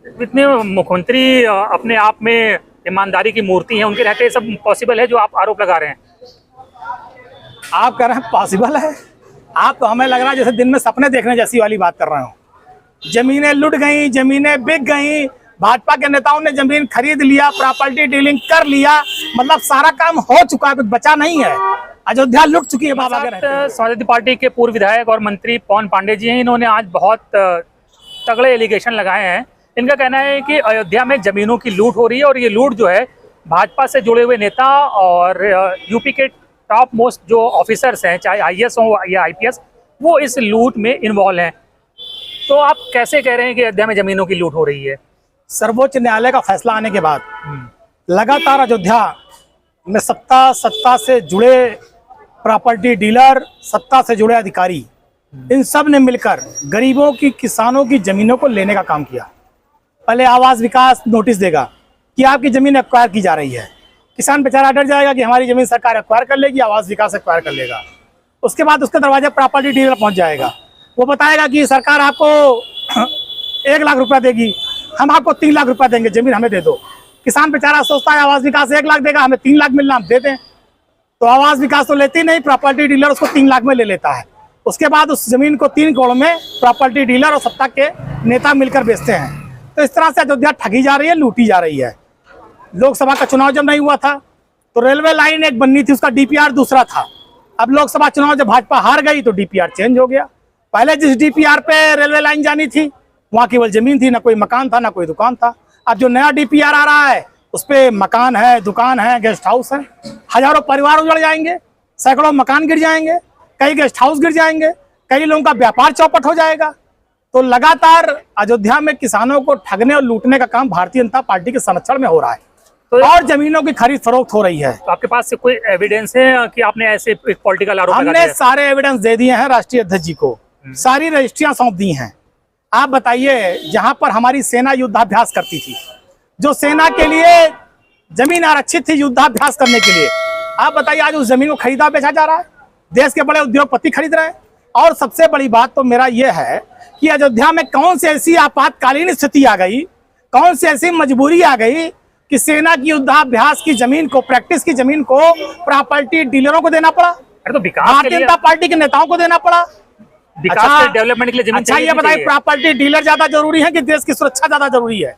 इतने मुख्यमंत्री अपने आप में ईमानदारी की मूर्ति है, उनके रहते सब पॉसिबल है जो आप आरोप लगा रहे हैं? आप कह रहे हैं पॉसिबल है? आप तो हमें लग रहा है जैसे दिन में सपने देखने जैसी वाली बात कर रहे हो। जमीनें लुट गई, जमीनें बिक गई, भाजपा के नेताओं ने जमीन खरीद लिया, प्रॉपर्टी डीलिंग कर लिया, मतलब सारा काम हो चुका है, कुछ बचा नहीं है। अयोध्या लुट चुकी है बाबा के। समाजवादी पार्टी के पूर्व विधायक और मंत्री पवन पांडे जी हैं, इन्होंने आज बहुत तगड़े एलिगेशन लगाए हैं। इनका कहना है कि अयोध्या में जमीनों की लूट हो रही है और ये लूट जो है भाजपा से जुड़े हुए नेता और यूपी के टॉप मोस्ट जो ऑफिसर्स हैं, चाहे आईएएस हो या आईपीएस, वो इस लूट में इन्वॉल्व हैं। तो आप कैसे कह रहे हैं कि अयोध्या में जमीनों की लूट हो रही है? सर्वोच्च न्यायालय का फैसला आने के बाद लगातार अयोध्या में सत्ता से जुड़े प्रॉपर्टी डीलर, सत्ता से जुड़े अधिकारी, इन सब ने मिलकर गरीबों की, किसानों की जमीनों को लेने का काम किया। पहले आवास विकास नोटिस देगा कि आपकी जमीन एक्वायर की जा रही है, किसान बेचारा डर जाएगा कि हमारी जमीन सरकार एक्वायर कर लेगी, आवास विकास एक्वायर कर लेगा। उसके बाद उसके दरवाजे प्रॉपर्टी डीलर पहुंच जाएगा, वो बताएगा कि सरकार आपको 1 लाख रुपया देगी, हम आपको 3 लाख रुपया देंगे, जमीन हमें दे दो। किसान बेचारा सोचता है आवास विकास 1 लाख देगा, हमें 3 लाख मिलना, हम दे दें। तो आवास विकास तो लेती नहीं, प्रॉपर्टी डीलर उसको 3 लाख में ले लेता है। उसके बाद उस जमीन को 3 करोड़ में प्रॉपर्टी डीलर और सत्ता के नेता मिलकर बेचते हैं। तो इस तरह से अयोध्या ठगी जा रही है, लूटी जा रही है। लोकसभा का चुनाव जब नहीं हुआ था तो रेलवे लाइन एक बननी थी, उसका डीपीआर दूसरा था। अब लोकसभा चुनाव जब भाजपा हार गई तो डीपीआर चेंज हो गया। पहले जिस डीपीआर पे रेलवे लाइन जानी थी वहाँ केवल जमीन थी, ना कोई मकान था, ना कोई दुकान था। अब जो नया डीपीआर आ रहा है उस पे मकान है, दुकान है, गेस्ट हाउस है। हजारों परिवार उजड़ जाएंगे, सैकड़ों मकान गिर जाएंगे, कई गेस्ट हाउस गिर जाएंगे, कई लोगों का व्यापार चौपट हो जाएगा। तो लगातार अयोध्या में किसानों को ठगने और लूटने का काम भारतीय जनता पार्टी के संरक्षण में हो रहा है, तो और जमीनों की खरीद फरोख्त हो रही है। तो आपके पास से कोई एविडेंस है कि आपने ऐसे एक पॉलिटिकल आरोप लगा दिया? हमने सारे एविडेंस दे दिए हैं राष्ट्रीय अध्यक्ष जी को, सारी रजिस्ट्रियां सौंप दी हैं। आप बताइए, जहां पर हमारी सेना युद्धाभ्यास करती थी, जो सेना के लिए जमीन आरक्षित थी युद्धाभ्यास करने के लिए, आप बताइए आज उस जमीन को खरीदा बेचा जा रहा है, देश के बड़े उद्योगपति खरीद रहे हैं। और सबसे बड़ी बात तो मेरा यह है कि अयोध्या में कौन सी ऐसी आपातकालीन स्थिति आ गई, कौन सी ऐसी मजबूरी आ गई कि सेना की युद्धाभ्यास की जमीन को, प्रैक्टिस की जमीन को प्रॉपर्टी डीलरों को देना पड़ा, तो भारतीय जनता पार्टी के नेताओं को देना पड़ा। विकास डेवलपमेंट के लिए जमीन अच्छा ये बताइए, प्रॉपर्टी डीलर ज्यादा जरूरी है कि देश की सुरक्षा ज्यादा जरूरी है?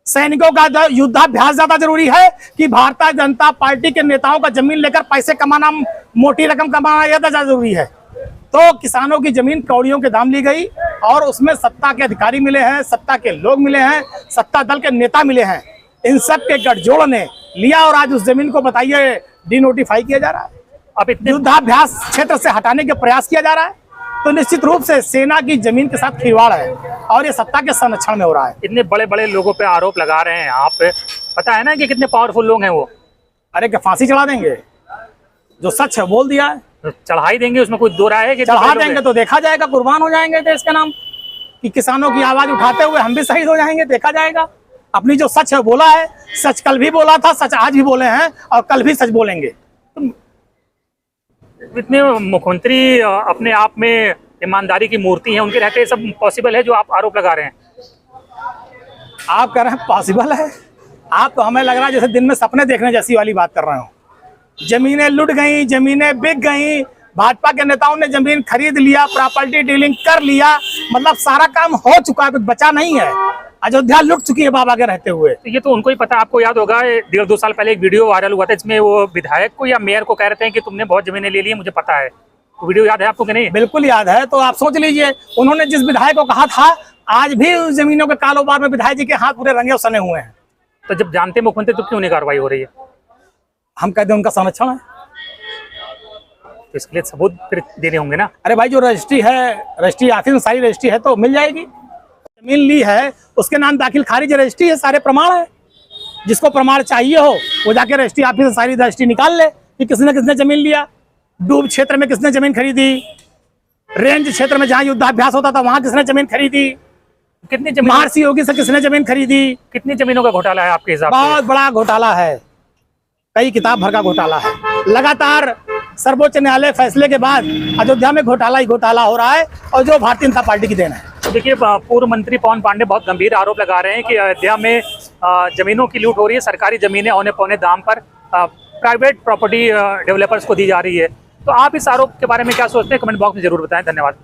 सैनिकों का युद्धाभ्यास ज्यादा जरूरी है कि भारतीय जनता पार्टी के नेताओं का जमीन लेकर पैसे कमाना, मोटी रकम कमाना ज्यादा जरूरी है? तो किसानों की जमीन कौड़ियों के दाम ली गई और उसमें सत्ता के अधिकारी मिले हैं, सत्ता के लोग मिले हैं, सत्ता दल के नेता मिले हैं। इन सब के गठजोड़ ने लिया और आज उस जमीन को बताइए डिनोटिफाई किया जा रहा है। अब इतने युद्धाभ्यास क्षेत्र से हटाने के प्रयास किया जा रहा है। तो निश्चित रूप से सेना की जमीन के साथ खिलवाड़ है और ये सत्ता के संरक्षण में हो रहा है। इतने बड़े बड़े लोगों पे आरोप लगा रहे हैं आप, पता है ना कि कितने पावरफुल लोग हैं वो? अरे क्या फांसी चढ़ा देंगे? जो सच है बोल दिया है, तो चढ़ा ही देंगे, उसमें कोई दो राय है कि चढ़ा देंगे तो देखा जाएगा, कुर्बान हो जाएंगे देश के नाम कि किसानों की आवाज उठाते हुए हम भी शहीद हो जाएंगे, देखा जाएगा। अपनी जो सच है बोला है, सच कल भी बोला था, सच आज भी बोले हैं और कल भी सच बोलेंगे। इतने मुख्यमंत्री अपने आप में ईमानदारी की मूर्ति है, उनके रहते सब पॉसिबल है जो आप आरोप लगा रहे हैं? आप कह रहे हैं पॉसिबल है? आप तो हमें लग रहा है जैसे दिन में सपने देखने जैसी वाली बात कर रहे हो। जमीनें लुट गई, जमीनें बिक गई, भाजपा के नेताओं ने जमीन खरीद लिया, प्रॉपर्टी डीलिंग कर लिया, मतलब सारा काम हो चुका है, कुछ बचा नहीं है। अयोध्या लुट चुकी है बाबा के रहते हुए। तो ये तो उनको ही पता। आपको याद होगा 1.5-2 साल पहले एक वीडियो वायरल हुआ था, इसमें वो विधायक को या मेयर को कह रहे थे कि तुमने बहुत जमीनें ले ली है, मुझे पता है। तो वीडियो याद है आपको कि नहीं? बिल्कुल याद है। तो आप सोच लीजिए, उन्होंने जिस विधायक को कहा था, आज भी उस जमीनों के कारोबार में विधायक जी के हाथ पूरे रंगे सने हुए हैं। तो जब जानते मुख्यमंत्री तो क्यों नहीं कार्रवाई हो रही है? हम कहते हैं उनका संरक्षण है, तो इसके लिए सबूत फिर देने होंगे ना। अरे भाई, जो रजिस्ट्री है, रजिस्ट्री ऑफिस में सारी रजिस्ट्री है तो मिल जाएगी। जमीन ली है, उसके नाम दाखिल खारिज रजिस्ट्री है, सारे प्रमाण है। जिसको प्रमाण चाहिए हो वो जाके रजिस्ट्री ऑफिस से सारी रजिस्ट्री निकाल ले कि किसने जमीन लिया, डूब क्षेत्र में किसने जमीन खरीदी, रेंज क्षेत्र में जहाँ युद्धाभ्यास होता था वहां किसने जमीन खरीदी, कितनी जमीन, महर्षि योगी से किसने जमीन खरीदी। कितनी जमीनों का घोटाला है आपके हिसाब से? बहुत बड़ा घोटाला है, कई किताब भर का घोटाला है। लगातार सर्वोच्च न्यायालय फैसले के बाद अयोध्या में घोटाला ही घोटाला हो रहा है और जो भारतीय जनता पार्टी की देन है। देखिए पूर्व मंत्री पवन पांडे बहुत गंभीर आरोप लगा रहे हैं कि अयोध्या में जमीनों की लूट हो रही है, सरकारी जमीनें औने पौने दाम पर प्राइवेट प्रॉपर्टी डेवलपर्स को दी जा रही है। तो आप इस आरोप के बारे में क्या सोचते हैं, कमेंट बॉक्स में जरूर बताएं। धन्यवाद।